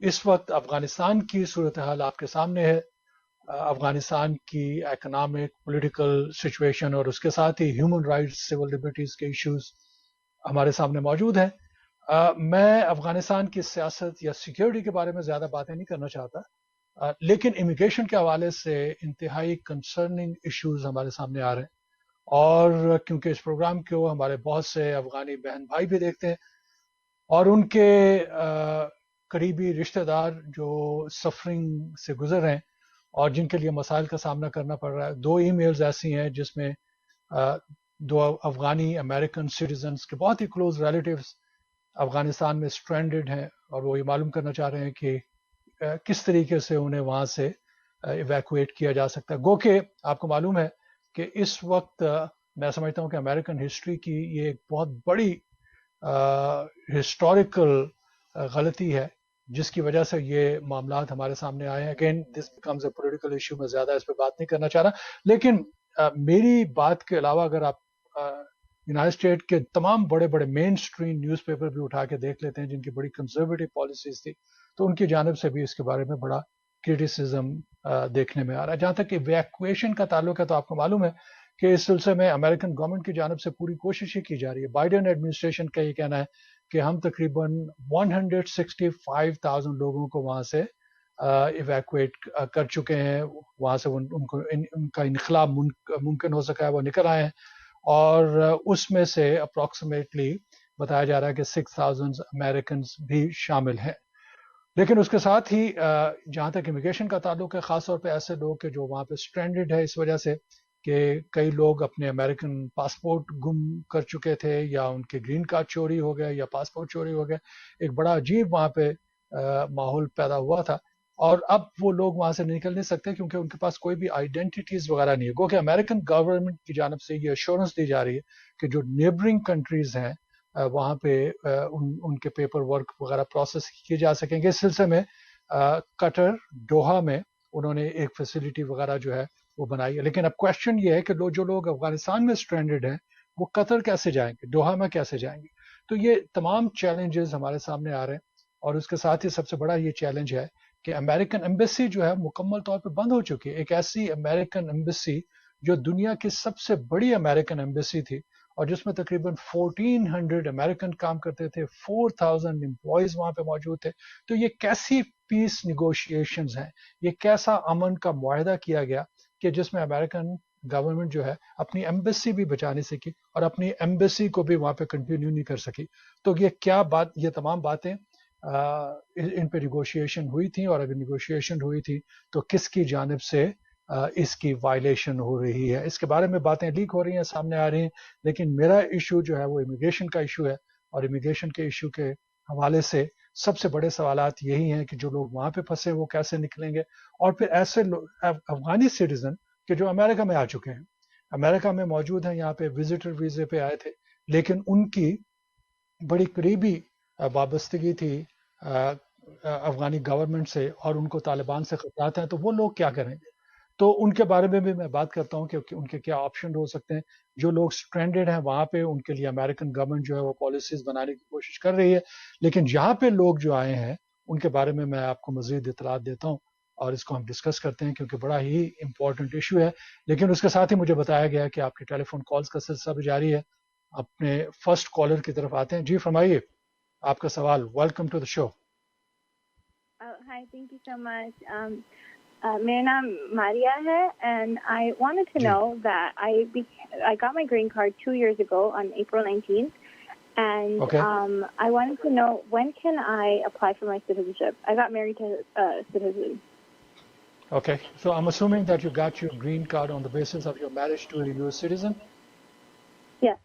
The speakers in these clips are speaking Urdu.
اس وقت افغانستان کی صورتحال آپ کے سامنے ہے. افغانستان کی اکنامک پولیٹیکل سچویشن اور اس کے ساتھ ہی ہیومن رائٹس سول لبرٹیز کے ایشوز ہمارے سامنے موجود ہیں. میں افغانستان کی سیاست یا سیکیورٹی کے بارے میں زیادہ باتیں نہیں کرنا چاہتا, لیکن امیگریشن کے حوالے سے انتہائی کنسرننگ ایشوز ہمارے سامنے آ رہے ہیں. اور کیونکہ اس پروگرام کو ہمارے بہت سے افغانی بہن بھائی بھی دیکھتے ہیں اور ان کے قریبی رشتہ دار جو سفرنگ سے گزر رہے ہیں اور جن کے لیے مسائل کا سامنا کرنا پڑ رہا ہے. 2 ای میلز ایسی ہیں جس میں 2 افغانی امریکن سٹیزنز کے بہت ہی کلوز ریلیٹیوز افغانستان میں اسٹرینڈڈ ہیں اور وہ یہ معلوم کرنا چاہ رہے ہیں کہ کس طریقے سے انہیں وہاں سے ایویکویٹ کیا جا سکتا ہے. گو کہ آپ کو معلوم ہے کہ اس وقت میں سمجھتا ہوں کہ امریکن ہسٹری کی یہ ایک بہت بڑی ہسٹوریکل غلطی ہے جس کی وجہ سے یہ معاملات ہمارے سامنے آئے ہیں. Again this becomes a political issue. میں زیادہ اس پہ بات نہیں کرنا چاہ رہا, لیکن میری بات کے علاوہ اگر آپ یونائٹڈ اسٹیٹ کے تمام بڑے بڑے مین اسٹریم نیوز پیپر بھی اٹھا کے دیکھ لیتے ہیں جن کی بڑی کنزرویٹو پالیسیز تھی, تو ان کی جانب سے بھی اس کے بارے میں بڑا کرٹیسزم دیکھنے میں آ رہا ہے. جہاں تک ایویکویشن کا تعلق ہے تو آپ کو معلوم ہے کہ اس سلسلے میں امریکن گورنمنٹ کی جانب سے پوری کوشش ہی کی جا رہی ہے. بائیڈن ایڈمنسٹریشن کا یہ کہنا ہے کہ ہم تقریباً 165,000 لوگوں کو وہاں سے ایویکویٹ کر چکے ہیں. وہاں سے ان کا انخلا ممکن ہو سکا ہے, وہ نکل آئے ہیں, اور اس میں سے اپروکسیمیٹلی بتایا جا رہا ہے کہ 6,000 امریکنز بھی شامل ہیں. لیکن اس کے ساتھ ہی جہاں تک امیگریشن کا تعلق ہے, خاص طور پہ ایسے لوگ کہ جو وہاں پہ اسٹرینڈڈ ہے اس وجہ سے کہ کئی لوگ اپنے امریکن پاسپورٹ گم کر چکے تھے یا ان کے گرین کارڈ چوری ہو گئے یا پاسپورٹ چوری ہو گئے. ایک بڑا عجیب وہاں پہ ماحول پیدا ہوا تھا, اور اب وہ لوگ وہاں سے نکل نہیں سکتے کیونکہ ان کے پاس کوئی بھی آئیڈینٹیٹیز وغیرہ نہیں ہے. گو کہ امریکن گورنمنٹ کی جانب سے یہ ایشورنس دی جا رہی ہے کہ جو نیبرنگ کنٹریز ہیں وہاں پہ ان کے پیپر ورک وغیرہ پروسیس کیے جا سکیں گے. اس سلسلے میں قطر دوحہ میں انہوں نے ایک فیسلٹی وغیرہ جو ہے وہ بنائی ہے. لیکن اب کوشچن یہ ہے کہ جو لوگ افغانستان میں اسٹرینڈڈ ہیں وہ قطر کیسے جائیں گے, دوحہ میں کیسے جائیں گے. تو یہ تمام چیلنجز ہمارے سامنے آ رہے ہیں, اور اس کے ساتھ ہی سب سے بڑا یہ چیلنج ہے کہ امریکن ایمبیسی جو ہے مکمل طور پہ بند ہو چکی ہے. ایک ایسی امریکن ایمبیسی جو دنیا کی سب سے بڑی امریکن ایمبیسی تھی اور جس میں تقریباً 1400 امریکن کام کرتے تھے, 4000 امپلائیز وہاں پہ موجود تھے. تو یہ کیسی پیس نیگوشیشنز ہیں, یہ کیسا امن کا معاہدہ کیا گیا کہ جس میں امریکن گورنمنٹ جو ہے اپنی ایمبیسی بھی بچا نہیں سکی اور اپنی ایمبیسی کو بھی وہاں پہ کنٹینیو نہیں کر سکی. تو یہ کیا بات, یہ تمام باتیں ان پہ نیگوشیشن ہوئی تھی, اور اگر نیگوشیشن ہوئی تھی تو کس کی جانب سے اس کی وائلیشن ہو رہی ہے, اس کے بارے میں باتیں لیک ہو رہی ہیں, سامنے آ رہی ہیں. لیکن میرا ایشو جو ہے وہ امیگریشن کا ایشو ہے, اور امیگریشن کے ایشو کے حوالے سے سب سے بڑے سوالات یہی ہیں کہ جو لوگ وہاں پہ پھنسے وہ کیسے نکلیں گے, اور پھر ایسے افغانی سٹیزن کہ جو امریکہ میں آ چکے ہیں, امریکہ میں موجود ہیں, یہاں پہ وزٹر ویزے پہ آئے تھے, لیکن ان کی بڑی قریبی وابستگی تھی افغانی گورنمنٹ سے اور ان کو طالبان سے خطرات ہیں, تو وہ لوگ کیا کریں گے. تو ان کے بارے میں بھی میں بات کرتا ہوں کہ ان کے کیا آپشن ہو سکتے ہیں. جو لوگ سٹرینڈڈ ہیں وہاں پہ ان کے لیے امریکن گورنمنٹ جو ہے وہ پالیسیز بنانے کی کوشش کر رہی ہے, لیکن یہاں پہ لوگ جو آئے ہیں ان کے بارے میں آپ کو مزید اطلاعات دیتا ہوں اور اس کو ہم ڈسکس کرتے ہیں کیونکہ بڑا ہی امپورٹنٹ ایشو ہے. لیکن اس کے ساتھ ہی مجھے بتایا گیا کہ آپ کے ٹیلی فون کالز کا سلسلہ بھی جاری ہے. اپنے فرسٹ کالر کی طرف آتے ہیں. جی فرمائیے آپ کا سوال. Welcome to the show. Hi, thank you so much. میرا نام ماریا ہے and I wanted to know that I got my green card 2 years ago on April 19th and okay. I wanted to know when can I apply for my citizenship. I got married to a citizen. Okay, so I'm assuming that you got your green card on the basis of your marriage to a US citizen? Yes.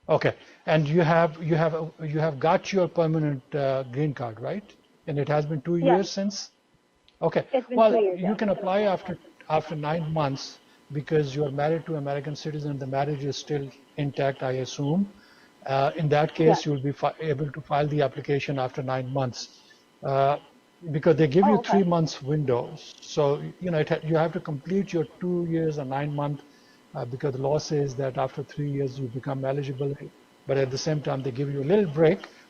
Okay, and you have got your permanent green card, right? And it has been 2 years since? Okay. It's been well, 2 years. You can apply after 9 months because you are married to an American citizen. The marriage is still intact, I assume. In that case, you will be able to file the application after 9 months because they give you 3 months window. So you have to complete your 2 years and 9 months because the law says that after 3 years you become eligible. But at the same time, they give you a little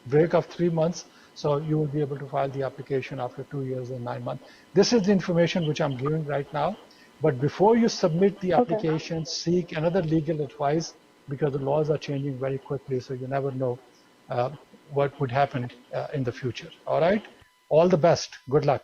break of 3 months. So you will be able to file the application after 2 years and 9 months. This is the information which I'm giving right now. But before you submit the application, seek another legal advice because the laws are changing very quickly. So you never know what would happen in the future. All right. All the best. Good luck.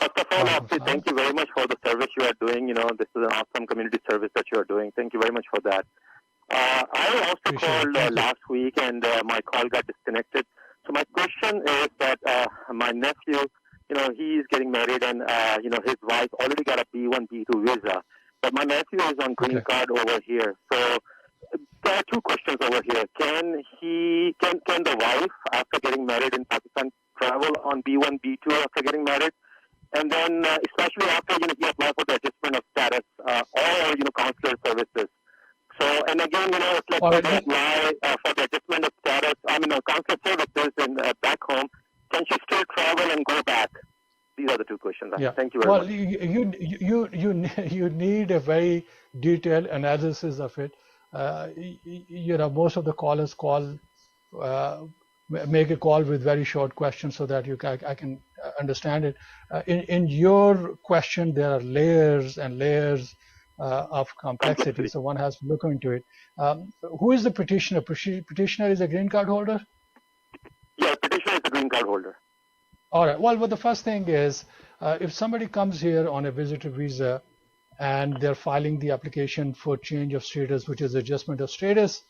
First of all, Aapse, thank you very much for the service you are doing. You know, this is an awesome community service that you are doing. Thank you very much for that. I also called last week and my call got disconnected. So my question is that my nephew, you know, he is getting married and, you know, his wife already got a B1, B2 visa. But my nephew is on green card over here. So there are two questions over here. Can the wife, after getting married in Pakistan, travel on B1, B2 after getting married? And then, especially after, you know, he applied for the adjustment of status or, you know, consular services. So, and again, you know, it's like when they apply for the adjustment of status, I mean, consular services in back home, can she still travel and go back? These are the two questions. Yeah. Thank you very much. Well, you need a very detailed analysis of it. You know, most of the callers make a call with very short questions so that I can understand it. In your question, there are layers and layers of complexity, so one has to look into it. Who is the petitioner? Petitioner is a green card holder? Yeah, petitioner is a green card holder. All right. Well, the first thing is, if somebody comes here on a visitor visa and they're filing the application for change of status, which is adjustment of status,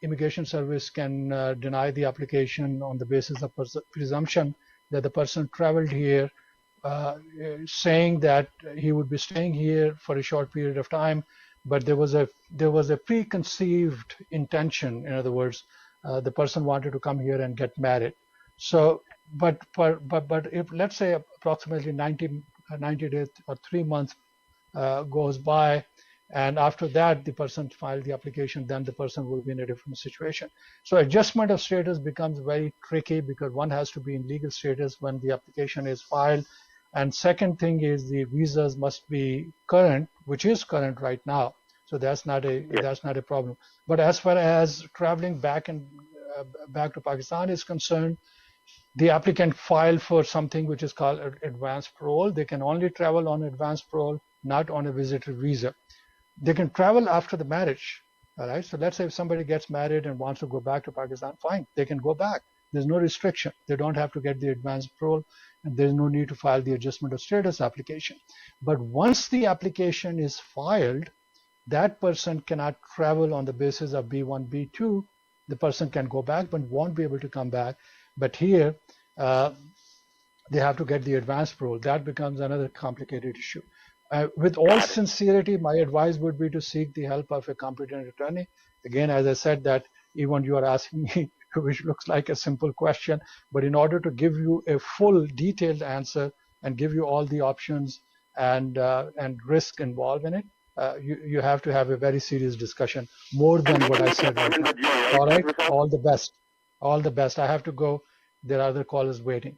Immigration Service can deny the application on the basis of presumption that the person traveled here, saying that he would be staying here for a short period of time, but there was a preconceived intention. In other words, the person wanted to come here and get married. So, but if let's say approximately 90 days or 3 months goes by, and after that the person filed the application, then the person will be in a different situation. So adjustment of status becomes very tricky because one has to be in legal status when the application is filed. And second thing is the visas must be current, which is current right now. So that's not a problem. But as far as traveling back to Pakistan is concerned, the applicant filed for something which is called advanced parole. They can only travel on advanced parole, not on a visitor visa. They can travel after the marriage. All right. So let's say if somebody gets married and wants to go back to Pakistan, fine, they can go back. There's no restriction. They don't have to get the advanced parole, and there's no need to file the adjustment of status application. But once the application is filed, that person cannot travel on the basis of B1, B2. The person can go back, but won't be able to come back. But here, they have to get the advanced parole. That becomes another complicated issue. With all sincerity, my advice would be to seek the help of a competent attorney. Again, as I said, that even you are asking me, which looks like a simple question, but in order to give you a full detailed answer and give you all the options and risk involved in it, you have to have a very serious discussion, more than what I said right now. All right, all the best. All the best. I have to go. There are other callers waiting.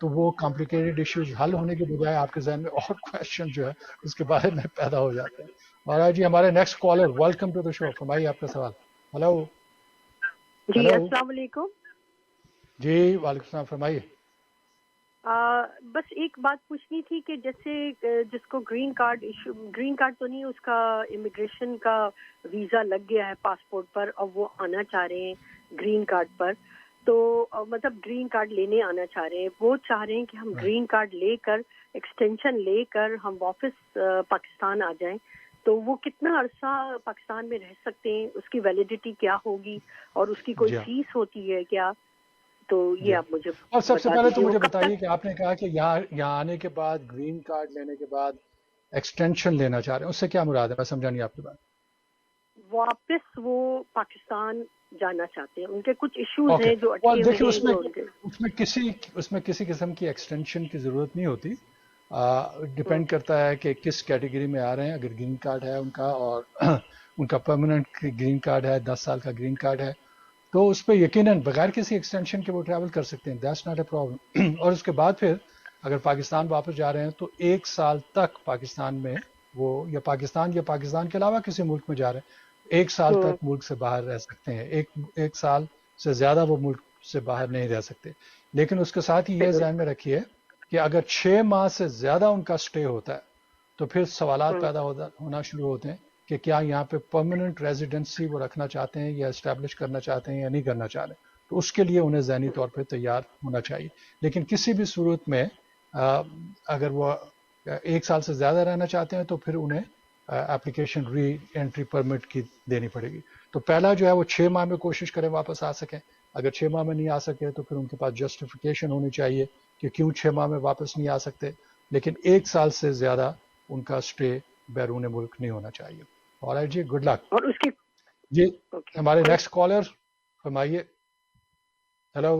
تو وہ کمپلیکیٹڈ ایشوز حل ہونے کے بجائے آپ کے ذہن میں اور کویشچن جو ہے اس کے بارے میں پیدا ہو جاتے ہیں. مہاراج جی ہمارے next caller, welcome to the show, فرمائیے آپ کا سوال. ہلو. جی السلام علیکم. جی وعلیکم السلام، فرمائیے. بس ایک بات پوچھنی تھی کہ جیسے جس کو گرین کارڈ تو نہیں، اس کا امیگریشن کا ویزا لگ گیا ہے پاسپورٹ پر اور وہ آنا چاہ رہے ہیں گرین کارڈ پر، تو مطلب گرین کارڈ لینے آنا چاہ رہے ہیں، وہ چاہ رہے ہیں کہ ہم گرین کارڈ لے کر ایکسٹینشن لے کر ہم واپس پاکستان آ جائیں، تو وہ کتنا عرصہ پاکستان میں رہ سکتے ہیں، اس کی ویلیڈیٹی کیا ہوگی اور اس کی کوئی فیس ہوتی ہے کیا؟ تو یہ آپ مجھے اور سب سے پہلے تو مجھے بتائیے کہ آپ نے کہا کہ یہاں آنے کے بعد گرین کارڈ لینے کے بعد ایکسٹینشن لینا چاہ رہے ہیں، اس سے کیا مراد ہے؟ میں سمجھا نہیں آپ کی بات. واپس وہ پاکستان جانا چاہتے ہیں، ان کے کچھ ایشوز ہیں جو اٹکے ہوئے ہیں. اس میں کسی قسم کی ایکسٹینشن کی ضرورت نہیں ہوتی. ڈپینڈ کرتا ہے کہ کس کیٹیگری میں آ رہے ہیں. اگر گرین کارڈ ہے ان کا اور ان کا پرماننٹ گرین کارڈ ہے، 10 سال کا گرین کارڈ ہے، تو اس پہ یقیناً بغیر کسی ایکسٹینشن کے وہ ٹریول کر سکتے ہیں. That's not a problem. اور اس کے بعد پھر اگر پاکستان واپس جا رہے ہیں تو 1 سال تک پاکستان میں وہ یا پاکستان کے علاوہ کسی ملک میں جا رہے ہیں 1 سال تک ملک سے باہر رہ سکتے ہیں. ایک سال سے زیادہ وہ ملک سے باہر نہیں رہ سکتے. لیکن اس کے ساتھ ہی یہ ذہن میں رکھیے کہ اگر 6 ماہ سے زیادہ ان کا سٹے ہوتا ہے تو پھر سوالات پیدا ہونا شروع ہوتے ہیں کہ کیا یہاں پہ پرماننٹ ریزیڈنسی وہ رکھنا چاہتے ہیں یا اسٹیبلش کرنا چاہتے ہیں یا نہیں کرنا چاہ رہے. تو اس کے لیے انہیں ذہنی طور پہ تیار ہونا چاہیے. لیکن کسی بھی صورت میں اگر وہ 1 سال سے زیادہ رہنا چاہتے ہیں تو پھر انہیں اپلیکیشن ری انٹری پرمٹ کی دینی پڑے گی. تو پہلا جو ہے وہ 6 ماہ میں کوشش کریں واپس آ سکیں. اگر 6 ماہ میں نہیں آ سکے تو پھر ان کے پاس جسٹیفیکیشن ہونی چاہیے کہ کیوں 6 ماہ میں واپس نہیں آ سکتے. لیکن 1 سال سے زیادہ ان کا سٹے بیرون ملک نہیں ہونا چاہیے. اور جی گڈ لک. اور اس کی جی ہمارے نیکسٹ کالر فرمائیے. ہیلو.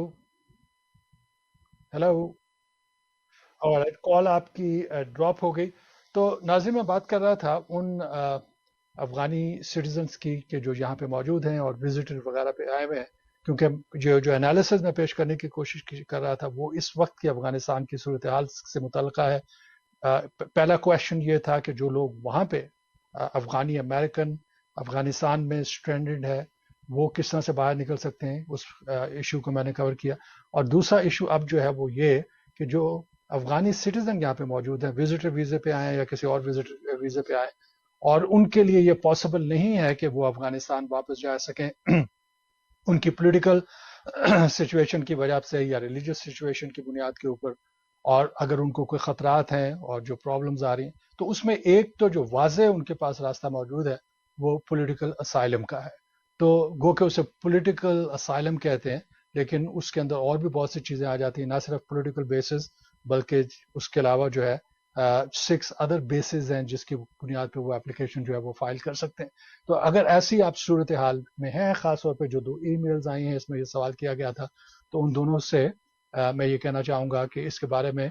اور کال آپ کی ڈراپ ہو گئی. تو ناظرین میں بات کر رہا تھا ان افغانی سٹیزنس کی کہ جو یہاں پہ موجود ہیں اور وزٹر وغیرہ پہ آئے ہوئے ہیں، کیونکہ جو انالیسز میں پیش کرنے کی کوشش کر رہا تھا وہ اس وقت کی افغانستان کی صورتحال سے متعلقہ ہے. پہلا کویشچن یہ تھا کہ جو لوگ وہاں پہ افغانی امریکن افغانستان میں اسٹرینڈڈ ہے وہ کس طرح سے باہر نکل سکتے ہیں، اس ایشو کو میں نے کور کیا. اور دوسرا ایشو اب جو ہے وہ یہ کہ جو افغانی سٹیزن یہاں پہ موجود ہیں، وزٹر ویزے پہ آئے ہیں یا کسی اور وزٹر ویزے پہ آئے اور ان کے لیے یہ پاسبل نہیں ہے کہ وہ افغانستان واپس جا سکیں ان کی پولیٹیکل سچویشن کی وجہ سے یا ریلیجس سچویشن کی بنیاد کے اوپر، اور اگر ان کو کوئی خطرات ہیں اور جو پرابلمز آ رہی ہیں تو اس میں ایک تو جو واضح ان کے پاس راستہ موجود ہے وہ پولیٹیکل اسائلم کا ہے. تو گو کہ اسے پولیٹیکل اسائلم کہتے ہیں، لیکن اس کے اندر اور بھی بہت سی چیزیں آ جاتی ہیں، نہ صرف پولیٹیکل بیسز بلکہ اس کے علاوہ جو ہے 6 ادر بیسز ہیں جس کی بنیاد پہ وہ اپلیکیشن جو ہے وہ فائل کر سکتے ہیں. تو اگر ایسی آپ صورتحال میں ہیں، خاص طور پہ جو 2 ای میلز آئی ہیں اس میں یہ سوال کیا گیا تھا، تو ان دونوں سے میں یہ کہنا چاہوں گا کہ اس کے بارے میں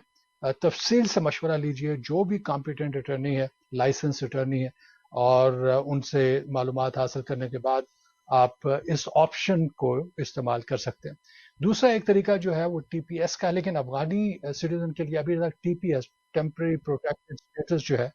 تفصیل سے مشورہ لیجئے جو بھی کمپیٹنٹ اٹرنی ہے، لائسنس اٹرنی ہے، اور ان سے معلومات حاصل کرنے کے بعد آپ اس آپشن کو استعمال کر سکتے ہیں. دوسرا ایک طریقہ جو ہے وہ ٹی پی ایس کا، لیکن افغانی سٹیزن کے لیے ابھی تک T P S temporary protected status جو ہے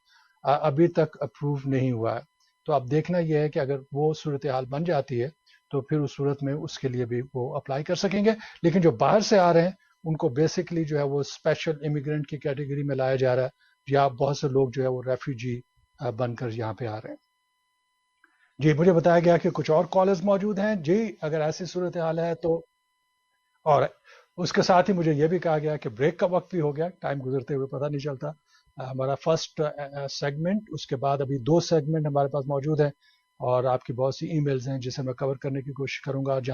ابھی تک اپروو نہیں ہوا ہے. تو اب دیکھنا یہ ہے کہ اگر وہ صورتحال بن جاتی ہے تو پھر اس صورت میں اس کے لیے بھی وہ اپلائی کر سکیں گے. لیکن جو باہر سے آ رہے ہیں ان کو بیسکلی جو ہے وہ اسپیشل امیگرینٹ کی کیٹیگری میں لایا جا رہا ہے، یا بہت سے لوگ جو ہے وہ ریفیوجی بن کر یہاں پہ آ رہے ہیں. جی مجھے بتایا گیا کہ کچھ اور کالرز موجود ہیں. جی اگر ایسی صورتحال ہے تو، اور اس کے ساتھ ہی مجھے یہ بھی کہا گیا کہ بریک کا وقت بھی ہو گیا، ٹائم گزرتے ہوئے پتہ نہیں چلتا. ہمارا فرسٹ سیگمنٹ، اس کے بعد ابھی 2 سیگمنٹ ہمارے پاس موجود ہیں اور آپ کی بہت سی ای میلز ہیں جسے میں کور کرنے کی کوشش کروں گا. جہاں